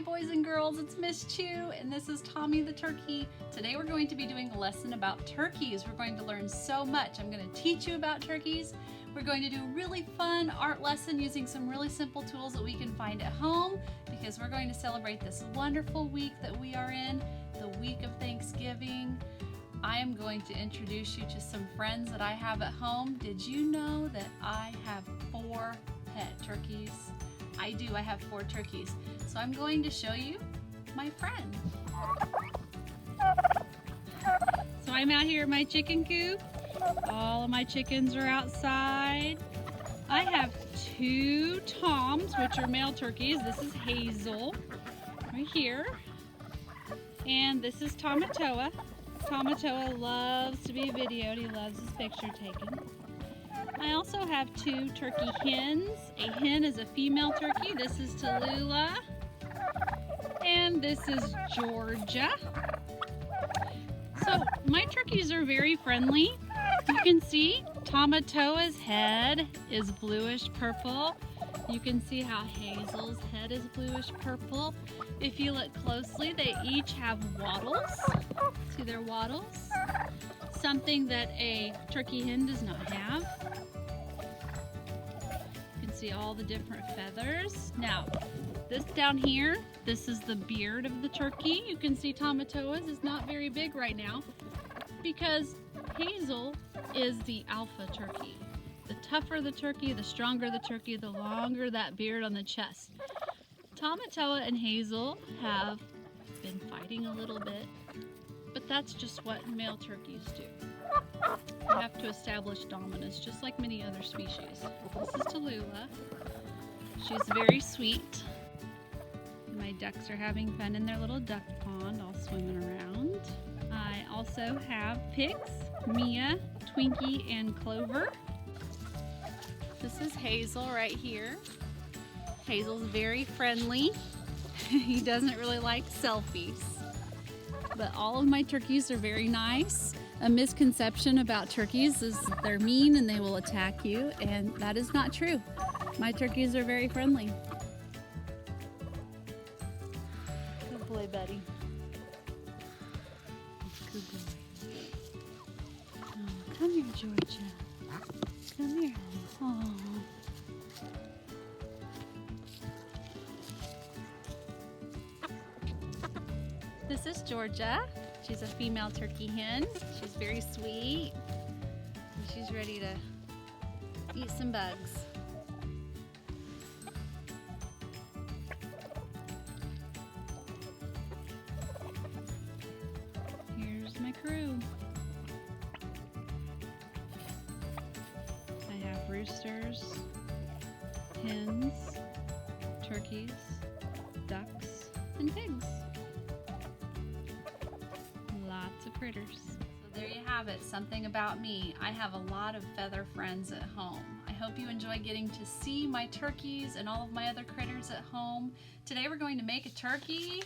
boys and girls, it's Miss Chew and this is Tommy the Turkey. Today we're going to be doing a lesson about turkeys. We're going to learn so much. I'm going to teach you about turkeys. We're going to do a really fun art lesson using some really simple tools that we can find at home because we're going to celebrate this wonderful week that we are in, the week of Thanksgiving. I am going to introduce you to some friends that I have at home. Did you know that I have 4 pet turkeys? I do, I have 4 turkeys. So I'm going to show you my friend. So I'm out here at my chicken coop. All of my chickens are outside. I have 2 toms, which are male turkeys. This is Hazel, right here. And this is Tamatoa. Tamatoa loves to be videoed. He loves his picture taken. I also have 2 turkey hens. A hen is a female turkey. This is Tallulah. And this is Georgia. So my turkeys are very friendly. You can see Tamatoa's head is bluish purple. You can see how Hazel's head is bluish purple. If you look closely, they each have wattles. See their wattles? Something that a turkey hen does not have. You can see all the different feathers. Now, this down here, this is the beard of the turkey. You can see Tamatoa's is not very big right now because Hazel is the alpha turkey. The tougher the turkey, the stronger the turkey, the longer that beard on the chest. Tamatoa and Hazel have been fighting a little bit, but that's just what male turkeys do. They have to establish dominance, just like many other species. This is Tallulah. She's very sweet. My ducks are having fun in their little duck pond, all swimming around. I also have pigs, Mia, Twinkie, and Clover. This is Hazel right here. Hazel's very friendly. He doesn't really like selfies. But all of my turkeys are very nice. A misconception about turkeys is they're mean and they will attack you, and that is not true. My turkeys are very friendly. Good boy, buddy. Good boy. Oh, come here, Georgia. Come here. Oh. This is Georgia. She's a female turkey hen. She's very sweet. And she's ready to eat some bugs. Here's my crew. I have roosters, hens, turkeys, ducks, and pigs. Lots of critters. So there you have it, something about me. I have a lot of feather friends at home. I hope you enjoy getting to see my turkeys and all of my other critters at home. Today we're going to make a turkey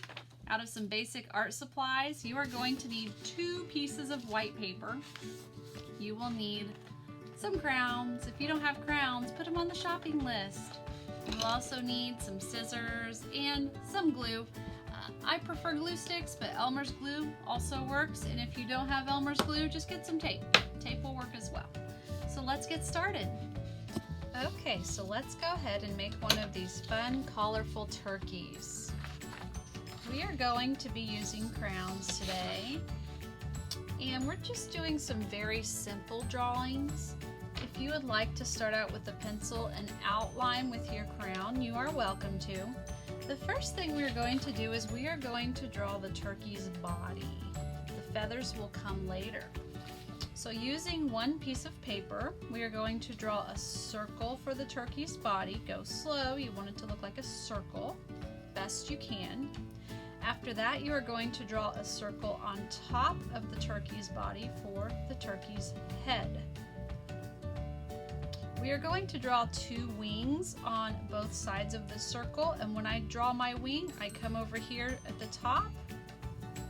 out of some basic art supplies. You are going to need 2 pieces of white paper. You will need some crowns. If you don't have crowns, put them on the shopping list. You'll also need some scissors and some glue. I prefer glue sticks, but Elmer's glue also works. And if you don't have Elmer's glue, just get some tape. Tape will work as well. So let's get started. Okay, so let's go ahead and make one of these fun, colorful turkeys. We are going to be using crowns today. And we're just doing some very simple drawings. If you would like to start out with a pencil and outline with your crown, you are welcome to. The first thing we're going to do is we are going to draw the turkey's body. The feathers will come later. So using 1 piece of paper, we are going to draw a circle for the turkey's body. Go slow, you want it to look like a circle, best you can. After that, you are going to draw a circle on top of the turkey's body for the turkey's head. We are going to draw 2 wings on both sides of the circle, and when I draw my wing, I come over here at the top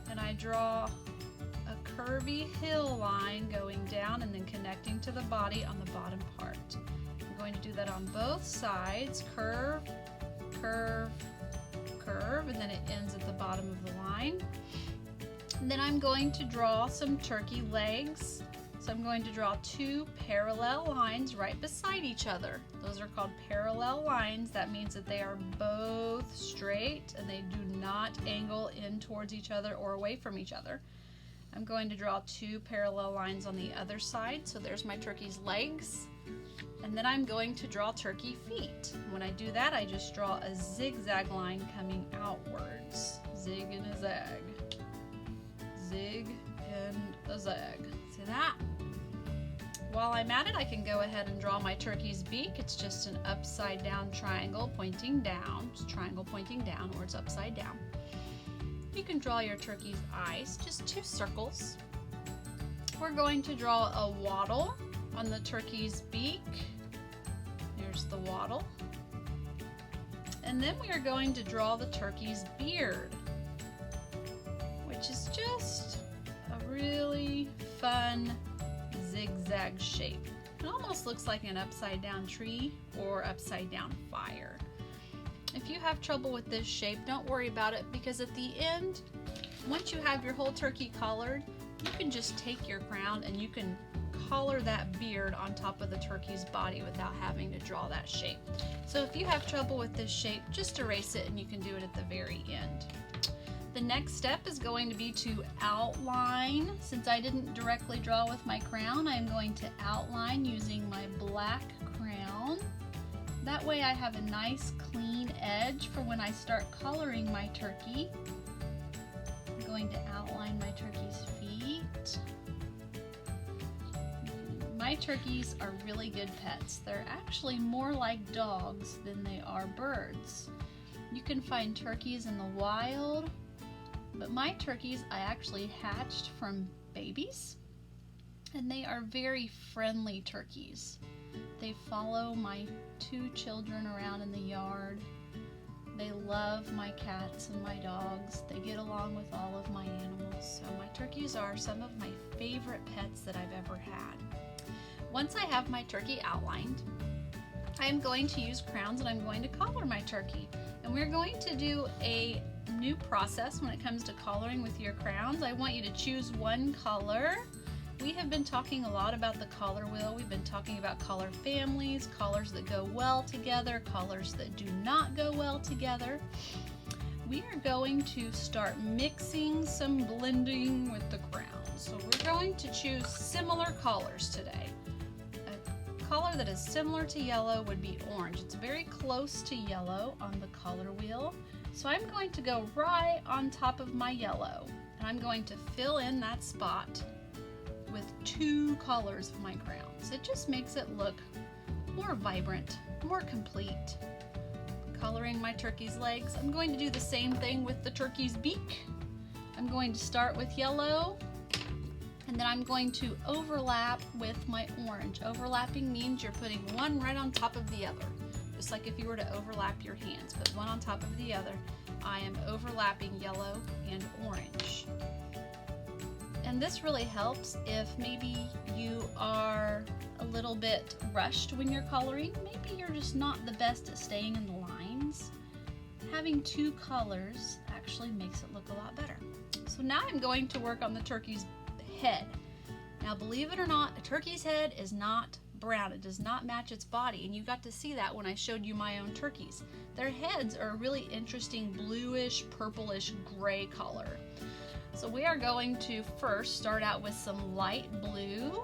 and I draw a curvy hill line going down and then connecting to the body on the bottom part. I'm going to do that on both sides. Curve, curve, curve, and then it ends at the bottom of the line. And then I'm going to draw some turkey legs. So I'm going to draw two parallel lines right beside each other. Those are called parallel lines. That means that they are both straight and they do not angle in towards each other or away from each other. I'm going to draw two parallel lines on the other side. So there's my turkey's legs. And then I'm going to draw turkey feet. When I do that, I just draw a zigzag line coming outwards. Zig and a zag. Zig and a zag. See that? While I'm at it, I can go ahead and draw my turkey's beak. It's just an upside down triangle pointing down. It's triangle pointing down, or it's upside down. You can draw your turkey's eyes, just two circles. We're going to draw a wattle on the turkey's beak. There's the wattle. And then we are going to draw the turkey's beard, which is just a really fun zigzag shape. It almost looks like an upside down tree or upside down fire. If you have trouble with this shape, don't worry about it, because at the end, once you have your whole turkey collared, you can just take your crown and you can collar that beard on top of the turkey's body without having to draw that shape. So if you have trouble with this shape, just erase it and you can do it at the very end. The next step is going to be to outline. Since I didn't directly draw with my crown, I'm going to outline using my black crayon. That way I have a nice clean edge for when I start coloring my turkey. I'm going to outline my turkey's feet. My turkeys are really good pets. They're actually more like dogs than they are birds. You can find turkeys in the wild, but my turkeys I actually hatched from babies, and they are very friendly turkeys. They follow my two children around in the yard. They love my cats and my dogs. They get along with all of my animals. So my turkeys are some of my favorite pets that I've ever had. Once I have my turkey outlined, I'm going to use crowns and I'm going to collar my turkey. And we're going to do a new process when it comes to collaring with your crowns. I want you to choose one color. We have been talking a lot about the collar wheel. We've been talking about color families, collars that go well together, collars that do not go well together. We are going to start mixing some blending with the crowns. So we're going to choose similar colors today. A color that is similar to yellow would be orange. It's very close to yellow on the color wheel. So I'm going to go right on top of my yellow, and I'm going to fill in that spot with two colors of my crowns. It just makes it look more vibrant, more complete. Coloring my turkey's legs. I'm going to do the same thing with the turkey's beak. I'm going to start with yellow, and then I'm going to overlap with my orange. Overlapping means you're putting one right on top of the other. Just like if you were to overlap your hands, put one on top of the other. I am overlapping yellow and orange. And this really helps if maybe you are a little bit rushed when you're coloring. Maybe you're just not the best at staying in the lines. Having two colors actually makes it look a lot better. So now I'm going to work on the turkey's head. Now, believe it or not, a turkey's head is not brown. It does not match its body, and you got to see that when I showed you my own turkeys. Their heads are a really interesting bluish, purplish, gray color. So we are going to first start out with some light blue,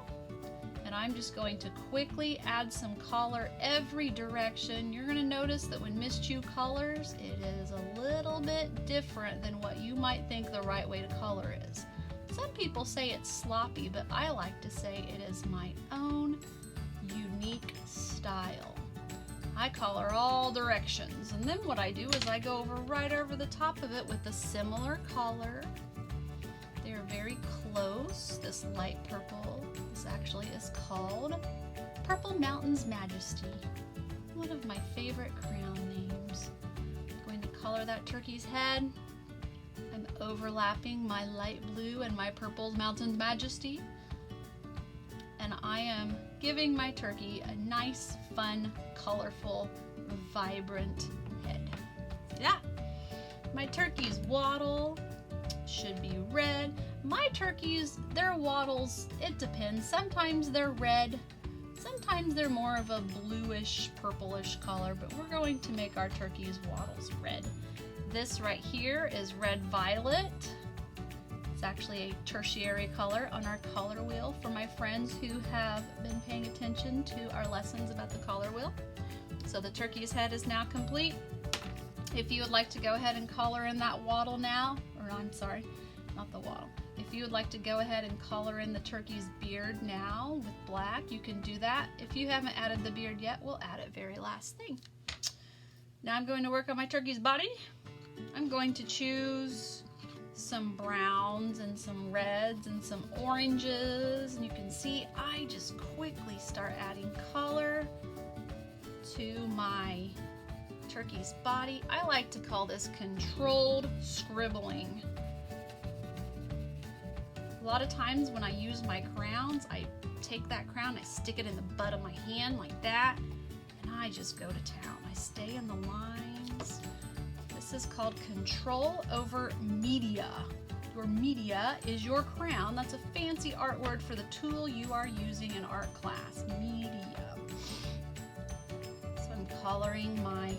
and I'm just going to quickly add some color every direction. You're going to notice that when Miss Chu colors, it is a little bit different than what you might think the right way to color is. Some people say it's sloppy, but I like to say it is my own unique style. I color all directions, and then what I do is I go right over the top of it with a similar color. They're very close. This light purple, this actually is called Purple Mountain's Majesty, one of my favorite crown names. I'm going to color that turkey's head. I'm overlapping my light blue and my Purple Mountain's Majesty, and I am giving my turkey a nice, fun, colorful, vibrant head. See that? My turkey's wattle should be red. My turkeys, their wattles, it depends. Sometimes they're red, sometimes they're more of a bluish, purplish color, but we're going to make our turkey's wattles red. This right here is red violet. It's actually a tertiary color on our color wheel for my friends who have been paying attention to our lessons about the color wheel. So the turkey's head is now complete. If you would like to go ahead and color in that wattle now, or I'm sorry, not the wattle. If you would like to go ahead and color in the turkey's beard now with black, you can do that. If you haven't added the beard yet, we'll add it very last thing. Now I'm going to work on my turkey's body. I'm going to choose some browns and some reds and some oranges, and you can see I just quickly start adding color to my turkey's body. I like to call this controlled scribbling. A lot of times when I use my crowns, I take that crown, I stick it in the butt of my hand like that, and I just go to town. I stay in the lines. This is called control over media. Your media is your crown. That's a fancy art word for the tool you are using in art class, media. So I'm coloring my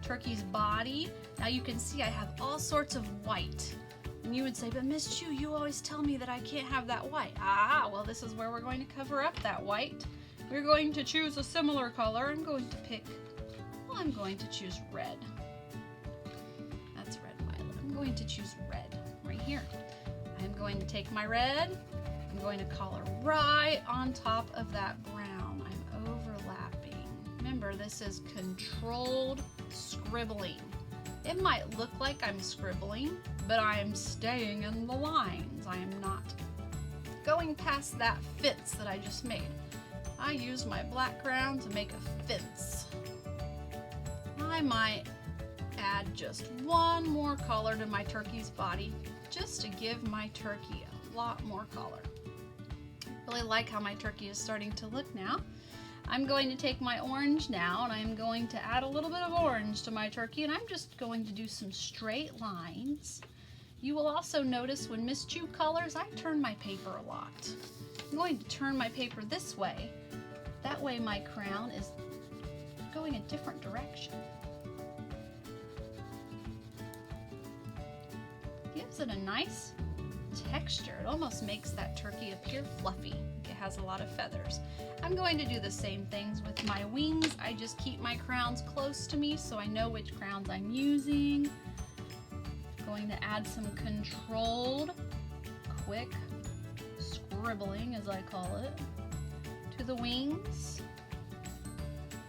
turkey's body. Now you can see I have all sorts of white. And you would say, but Miss Chu, you always tell me that I can't have that white. Ah, well, this is where we're going to cover up that white. We're going to choose a similar color. I'm going to choose red. That's red violet. I'm going to choose red right here. I'm going to take my red. I'm going to color right on top of that brown. I'm overlapping. Remember, this is controlled scribbling. It might look like I'm scribbling, but I am staying in the lines. I am not going past that fence that I just made. I used my black crown to make a fence. I might add just one more color to my turkey's body, just to give my turkey a lot more color. Really like how my turkey is starting to look now. I'm going to take my orange now, and I'm going to add a little bit of orange to my turkey, and I'm just going to do some straight lines. You will also notice when Miss Chu colors, I turn my paper a lot. I'm going to turn my paper this way. That way my crown is going a different direction. Gives it a nice texture. It almost makes that turkey appear fluffy. It has a lot of feathers. I'm going to do the same things with my wings. I just keep my crowns close to me so I know which crowns I'm using. Going to add some controlled, quick scribbling, as I call it, to the wings.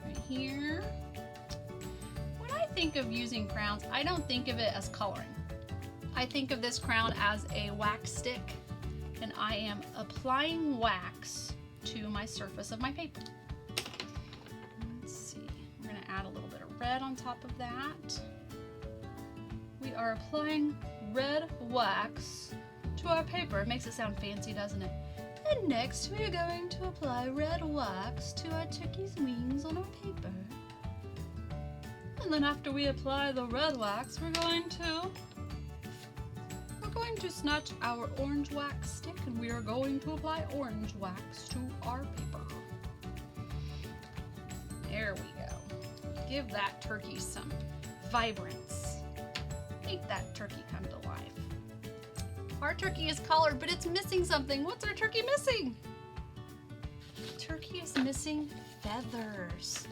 Right here. When I think of using crowns, I don't think of it as coloring. I think of this crown as a wax stick, and I am applying wax to my surface of my paper. Let's see, we're going to add a little bit of red on top of that. We are applying red wax to our paper. It makes it sound fancy, doesn't it? And next we are going to apply red wax to our turkey's wings on our paper. And then after we apply the red wax, we're going to snatch our orange wax stick, and we are going to apply orange wax to our paper. There we go. Give that turkey some vibrance. Make that turkey come to life. Our turkey is colored, but it's missing something. What's our turkey missing? Turkey is missing feathers.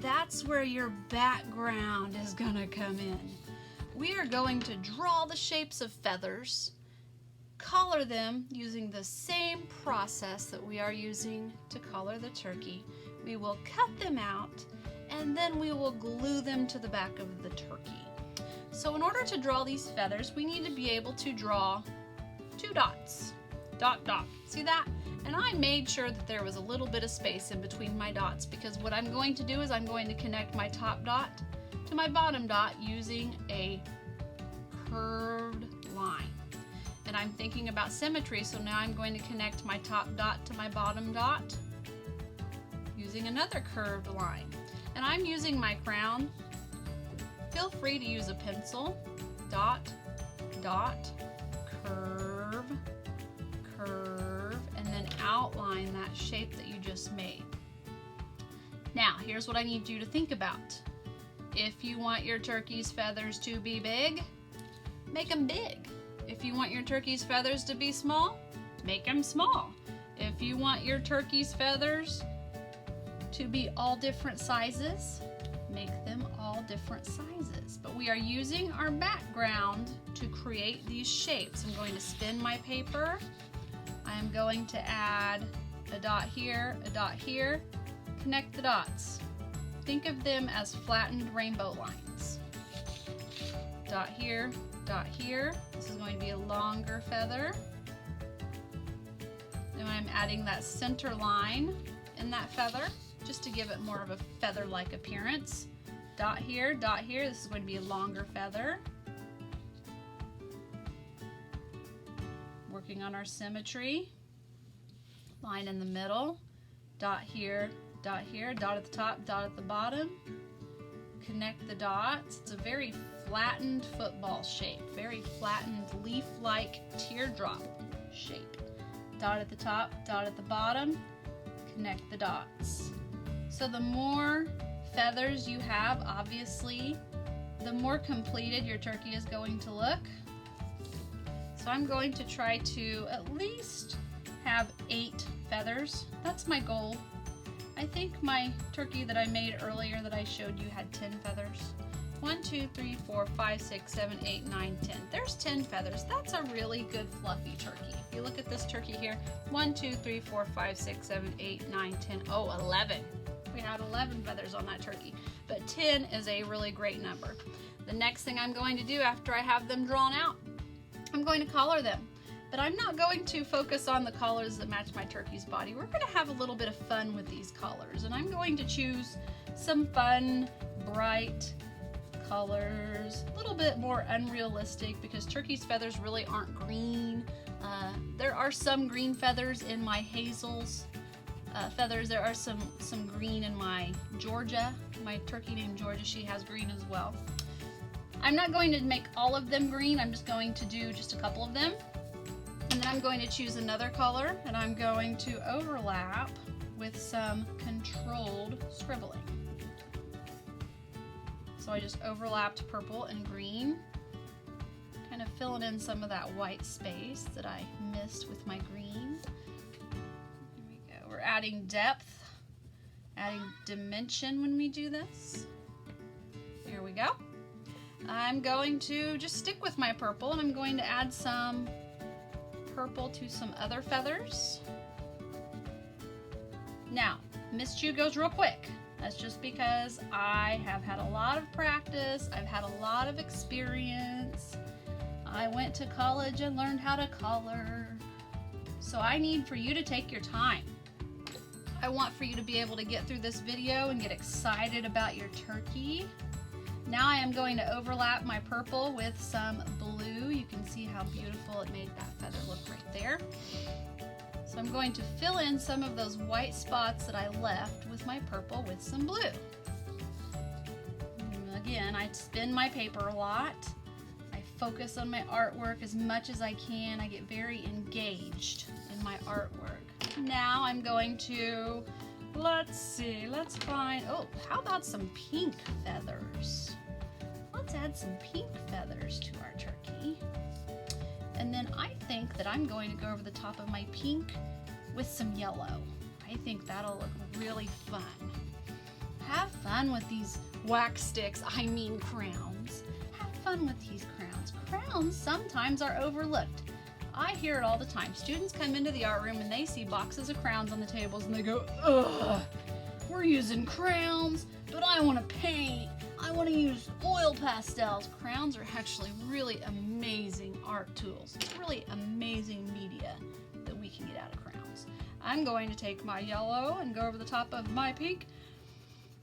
That's where your background is gonna come in. We are going to draw the shapes of feathers, color them using the same process that we are using to color the turkey. We will cut them out, and then we will glue them to the back of the turkey. So in order to draw these feathers, we need to be able to draw two dots. Dot, dot. See that? And I made sure that there was a little bit of space in between my dots, because what I'm going to do is I'm going to connect my top dot to my bottom dot using a curved line. And I'm thinking about symmetry, so now I'm going to connect my top dot to my bottom dot using another curved line. And I'm using my crown. Feel free to use a pencil. dot, dot, curve, curve, and then outline that shape that you just made. Now, here's what I need you to think about. If you want your turkey's feathers to be big, make them big. If you want your turkey's feathers to be small, make them small. If you want your turkey's feathers to be all different sizes, make them all different sizes. But we are using our background to create these shapes. I'm going to spin my paper. I'm going to add a dot here, connect the dots. Think of them as flattened rainbow lines. Dot here, dot here. This is going to be a longer feather. Then I'm adding that center line in that feather just to give it more of a feather-like appearance. Dot here, this is going to be a longer feather. Working on our symmetry. Line in the middle. Dot here, dot at the top, dot at the bottom. Connect the dots. It's a very flattened football shape, very flattened leaf-like teardrop shape. Dot at the top, dot at the bottom, connect the dots. So the more feathers you have, obviously, the more completed your turkey is going to look. So I'm going to try to at least have 8 feathers. That's my goal. I think my turkey that I made earlier that I showed you had 10 feathers. 1, 2, 3, 4, 5, 6, 7, 8, 9, 10. There's 10 feathers. That's a really good fluffy turkey. If you look at this turkey here, 1, 2, 3, 4, 5, 6, 7, 8, 9, 10. Oh, 11. We had 11 feathers on that turkey. But 10 is a really great number. The next thing I'm going to do after I have them drawn out, I'm going to collar them. But I'm not going to focus on the collars that match my turkey's body. We're going to have a little bit of fun with these collars. And I'm going to choose some fun, bright colors, a little bit more unrealistic because turkey's feathers really aren't green. There are some green feathers in my Hazel's feathers. There are some green in my Georgia. My turkey named Georgia, she has green as well. I'm not going to make all of them green. I'm just going to do just a couple of them. And then I'm going to choose another color and I'm going to overlap with some controlled scribbling. So I just overlapped purple and green, kind of filling in some of that white space that I missed with my green. Here we go. We're adding depth, adding dimension when we do this. Here we go. I'm going to just stick with my purple and I'm going to add some purple to some other feathers. Now, Miss Chew goes real quick. That's just because I have had a lot of practice. I've had a lot of experience. I went to college and learned how to color. So I need for you to take your time. I want for you to be able to get through this video and get excited about your turkey. Now I am going to overlap my purple with some blue. You can see how beautiful it made that feather look right there. So I'm going to fill in some of those white spots that I left with my purple with some blue. Again, I spin my paper a lot. I focus on my artwork as much as I can. I get very engaged in my artwork. Now I'm going to, let's find, oh, how about some pink feathers? Let's add some pink feathers to our turkey. And then I think that I'm going to go over the top of my pink with some yellow. I think that'll look really fun. Have fun with these wax sticks, I mean crowns. Have fun with these crowns. Crowns sometimes are overlooked. I hear it all the time. Students come into the art room and they see boxes of crowns on the tables and they go, ugh, we're using crowns, but I want to paint. I want to use oil pastels. Crowns are actually really amazing art tools. It's really amazing media that we can get out of crowns. I'm going to take my yellow and go over the top of my pink.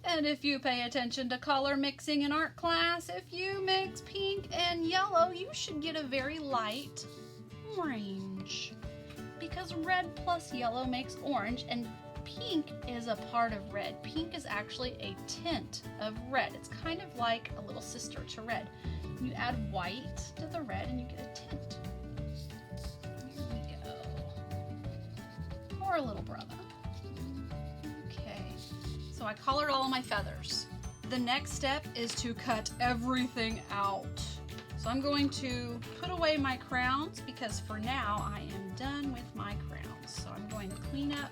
And if you pay attention to color mixing in art class, if you mix pink and yellow, you should get a very light orange. Because red plus yellow makes orange, and pink is a part of red. Pink is actually a tint of red. It's kind of like a little sister to red. You add white to the red and you get a tint. Here we go. Poor little brother. Okay, so I colored all my feathers. The next step is to cut everything out. So I'm going to put away my crowns because for now I am done with my crowns. So I'm going to clean up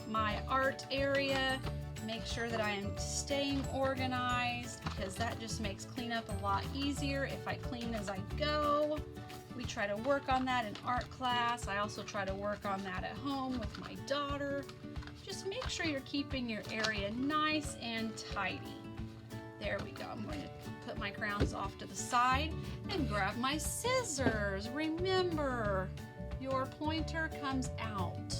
my art area, make sure that I am staying organized because that just makes cleanup a lot easier if I clean as I go. We try to work on that in art class. I also try to work on that at home with my daughter. Just make sure you're keeping your area nice and tidy. There we go. I'm going to put my crowns off to the side and grab my scissors. Remember, your pointer comes out.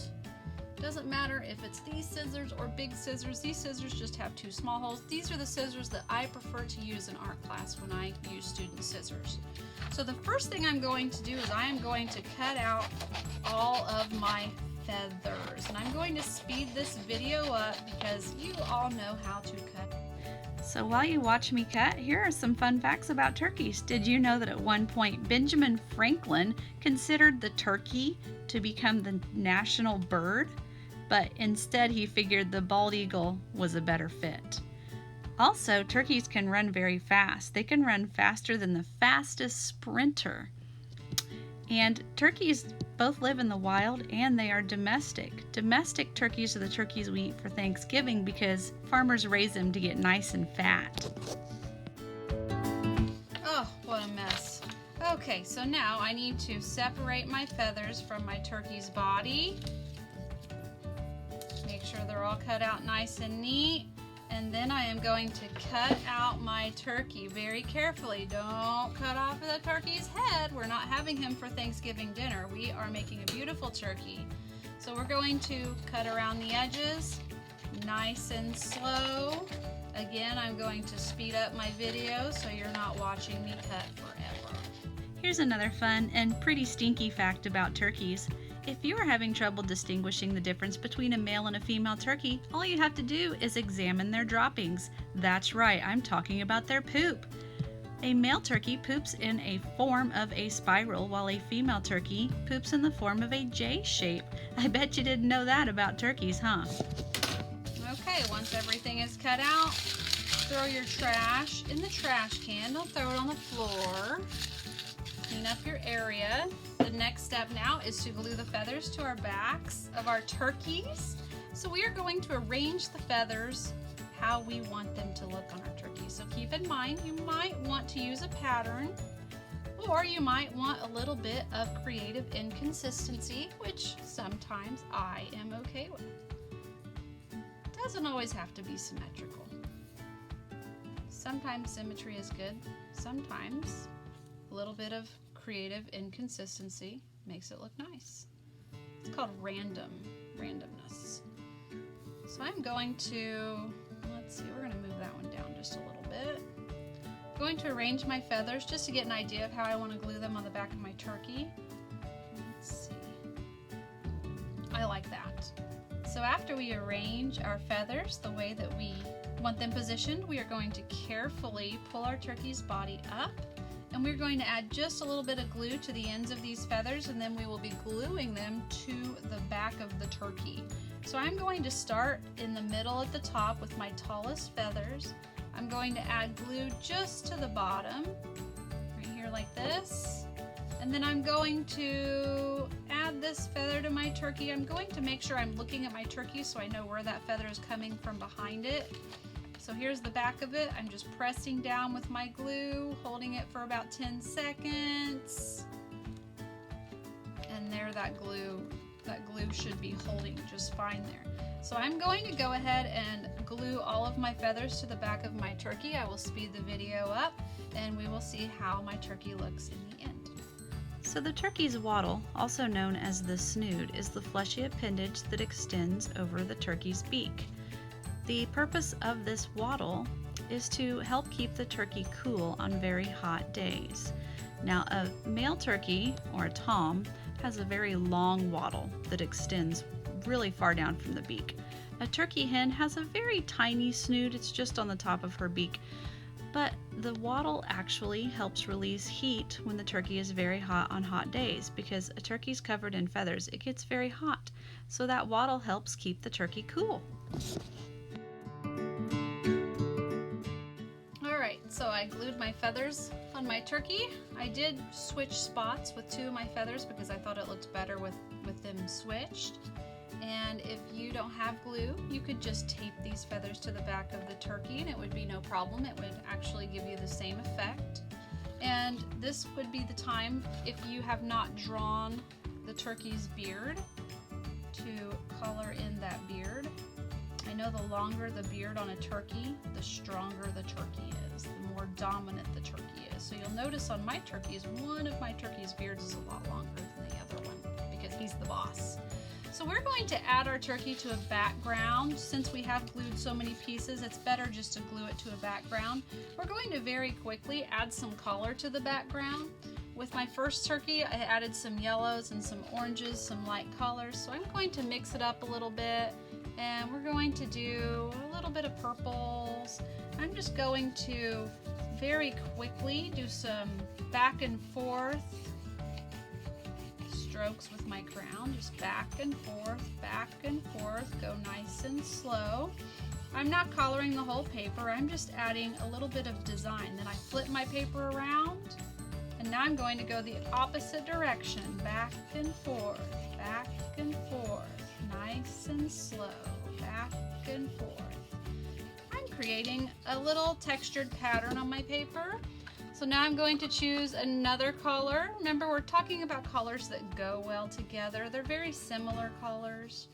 Doesn't matter if it's these scissors or big scissors. These scissors just have 2 small holes. These are the scissors that I prefer to use in art class when I use student scissors. So the first thing I'm going to do is I am going to cut out all of my feathers. And I'm going to speed this video up because you all know how to cut. So while you watch me cut, here are some fun facts about turkeys. Did you know that at one point Benjamin Franklin considered the turkey to become the national bird? But instead he figured the bald eagle was a better fit. Also, turkeys can run very fast. They can run faster than the fastest sprinter. And turkeys both live in the wild and they are domestic. Domestic turkeys are the turkeys we eat for Thanksgiving because farmers raise them to get nice and fat. Oh, what a mess. Okay, so now I need to separate my feathers from my turkey's body. Make sure they're all cut out nice and neat. And then I am going to cut out my turkey very carefully. Don't cut off the turkey's head. We're not having him for Thanksgiving dinner. We are making a beautiful turkey. So we're going to cut around the edges, nice and slow. Again, I'm going to speed up my video so you're not watching me cut forever. Here's another fun and pretty stinky fact about turkeys. If you are having trouble distinguishing the difference between a male and a female turkey, all you have to do is examine their droppings. That's right, I'm talking about their poop. A male turkey poops in a form of a spiral, while a female turkey poops in the form of a J shape. I bet you didn't know that about turkeys, huh? Okay, once everything is cut out, throw your trash in the trash can. Don't throw it on the floor. Clean up your area. The next step now is to glue the feathers to our backs of our turkeys. So we are going to arrange the feathers how we want them to look on our turkey. So keep in mind, you might want to use a pattern, or you might want a little bit of creative inconsistency, which sometimes I am okay with. Doesn't always have to be symmetrical. Sometimes symmetry is good. Sometimes a little bit of creative inconsistency makes it look nice. It's called randomness. So I'm going to, let's see, we're going to move that one down just a little bit. I'm going to arrange my feathers just to get an idea of how I want to glue them on the back of my turkey. Let's see. I like that. So after we arrange our feathers the way that we want them positioned, we are going to carefully pull our turkey's body up. And we're going to add just a little bit of glue to the ends of these feathers, and then we will be gluing them to the back of the turkey. So I'm going to start in the middle at the top with my tallest feathers. I'm going to add glue just to the bottom, right here like this. And then I'm going to add this feather to my turkey. I'm going to make sure I'm looking at my turkey so I know where that feather is coming from behind it. So here's the back of it. I'm just pressing down with my glue, holding it for about 10 seconds. And there, that glue should be holding just fine there. So I'm going to go ahead and glue all of my feathers to the back of my turkey. I will speed the video up and we will see how my turkey looks in the end. So the turkey's wattle, also known as the snood, is the fleshy appendage that extends over the turkey's beak. The purpose of this wattle is to help keep the turkey cool on very hot days. Now, a male turkey, or a tom, has a very long wattle that extends really far down from the beak. A turkey hen has a very tiny snood, it's just on the top of her beak. But the wattle actually helps release heat when the turkey is very hot on hot days, because a turkey's covered in feathers, it gets very hot. So that wattle helps keep the turkey cool. Alright, so I glued my feathers on my turkey. I did switch spots with two of my feathers because I thought it looked better with them switched. And if you don't have glue, you could just tape these feathers to the back of the turkey and it would be no problem. It would actually give you the same effect. And this would be the time, if you have not drawn the turkey's beard, to color in that beard. I know the longer the beard on a turkey, the stronger the turkey is, the more dominant the turkey is. So you'll notice on my turkeys, one of my turkey's beards is a lot longer than the other one because he's the boss. So we're going to add our turkey to a background. Since we have glued so many pieces, it's better just to glue it to a background. We're going to very quickly add some color to the background. With my first turkey, I added some yellows and some oranges, some light colors. So I'm going to mix it up a little bit, and we're going to do a little bit of purples. I'm just going to very quickly do some back and forth strokes with my crown, just back and forth, go nice and slow. I'm not coloring the whole paper, I'm just adding a little bit of design. Then I flip my paper around, and now I'm going to go the opposite direction, back and forth, nice and slow, back and forth. I'm creating a little textured pattern on my paper. So now I'm going to choose another color. Remember, we're talking about colors that go well together. They're very similar colors.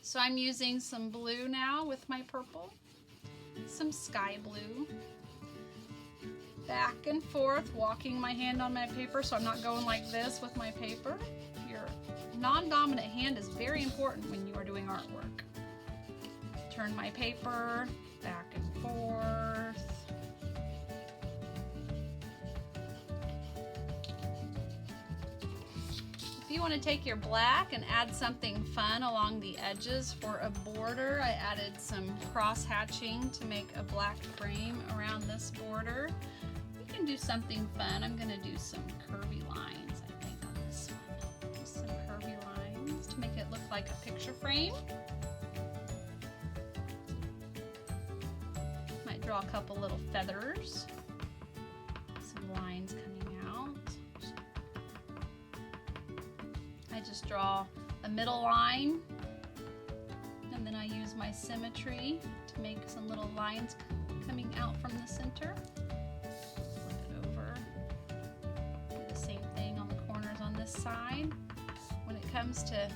So I'm using some blue now with my purple, some sky blue. Back and forth, walking my hand on my paper so I'm not going like this with my paper. Your non-dominant hand is very important when you are doing artwork. Turn my paper back and forth. If you want to take your black and add something fun along the edges for a border, I added some cross hatching to make a black frame around this border. You can do something fun. I'm going to do some curvy lines, I think, on this one. Just some curvy lines to make it look like a picture frame. Might draw a couple little feathers. Some lines coming out. I just draw a middle line, and then I use my symmetry to make some little lines coming out from the center. Flip it over. Do the same thing on the corners on this side. When it comes to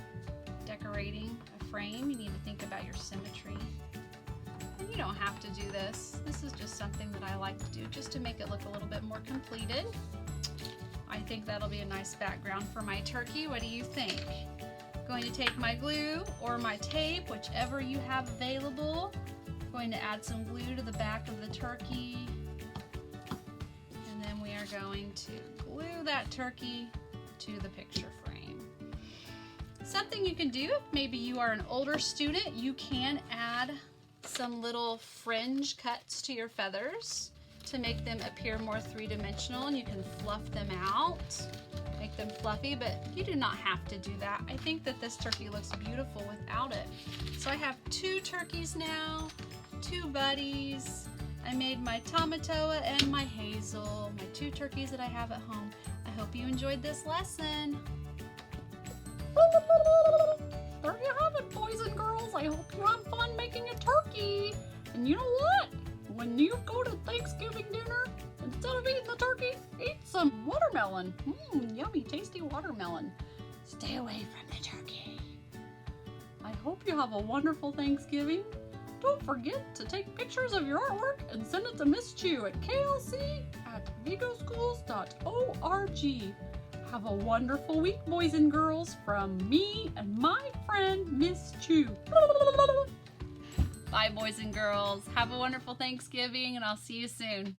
decorating a frame, you need to think about your symmetry. And you don't have to do this. This is just something that I like to do just to make it look a little bit more completed. I think that'll be a nice background for my turkey. What do you think? Going to take my glue or my tape, whichever you have available. Going to add some glue to the back of the turkey. And then we are going to glue that turkey to the picture frame. Something you can do, if maybe you are an older student, you can add some little fringe cuts to your feathers to make them appear more three-dimensional, and you can fluff them out, make them fluffy, but you do not have to do that. I think that this turkey looks beautiful without it. So I have two turkeys now, two buddies. I made my Tamatoa and my Hazel, my two turkeys that I have at home. I hope you enjoyed this lesson. There you have it, boys and girls. I hope you have fun making a turkey. And you know what? When you go to Thanksgiving dinner, instead of eating the turkey, eat some watermelon. Yummy, tasty watermelon. Stay away from the turkey. I hope you have a wonderful Thanksgiving. Don't forget to take pictures of your artwork and send it to Miss Chu at klc@vigoschools.org. Have a wonderful week, boys and girls, from me and my friend, Miss Chu. Bye, boys and girls. Have a wonderful Thanksgiving, and I'll see you soon.